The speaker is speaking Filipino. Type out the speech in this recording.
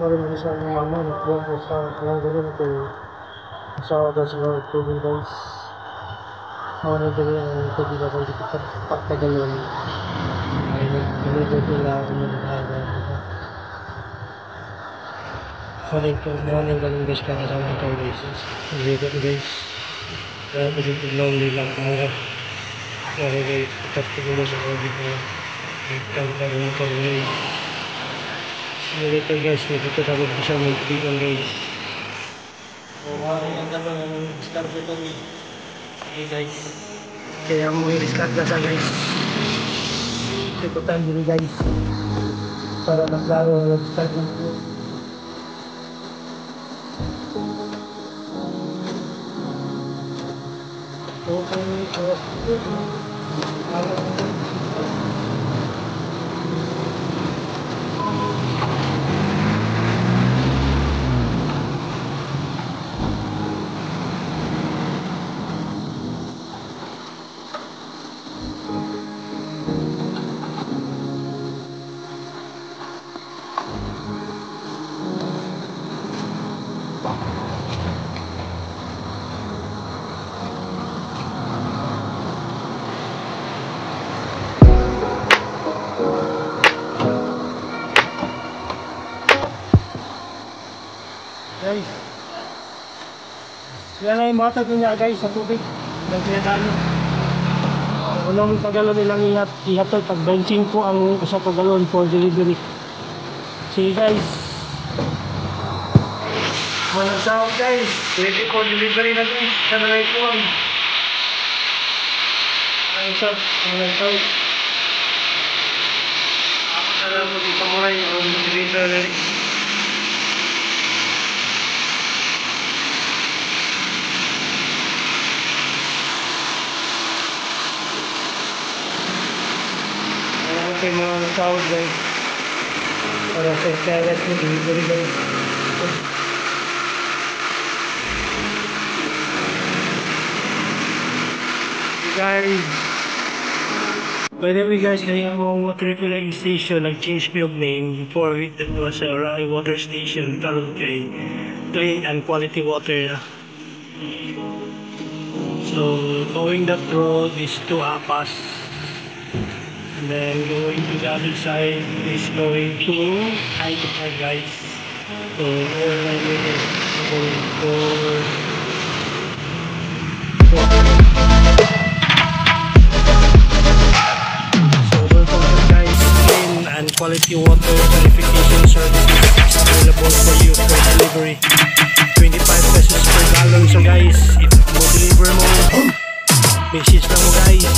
rin mo sa mga mama, nagbuwan ko sa mga ganun kay asawa daw sa mga tubig guys. Ako na dali ang tubig ako dito pagtagalon. Ay, nag-deliver nila ako ng bahay. Morning galing guys para sa mga tao guys. Nag-deliver guys. Kaya kasi lonely lang ako. Kaya guys, pagkatulo sa mga dito. Nagtawag ng motor guys. Dito guys, dito tapos ko siya may tubigan guys. So, ang ganda ng start dito okay guys. Kaya mo i-start na siya guys. Ikutan dito guys. Para naklaro nag-start na po. Guys, yan na yung matag niya guys sa tubig ng pinadali. Unang tagalon nilang ihatod pag 25 ang isa tagalon for delivery. See guys, walang sound guys, ready for delivery na guys. Sana na ito ang shot, walang sound. Ako na lang mo dito mo rin ang delivery. Okay mga tawag guys para sa internet mo delivery guys. Guys, by the way guys, kanina mo water filling station nag-change of name. Before it was a Rai water station, talong kay clean and quality water. So going that road is to Apas. And then going to the other side is going to Aita guys. So all my way is going for so welcome guys, clean and quality water purification services available for you for delivery. 25 pesos per gallon. So guys, if mo deliver mo, message na mo guys.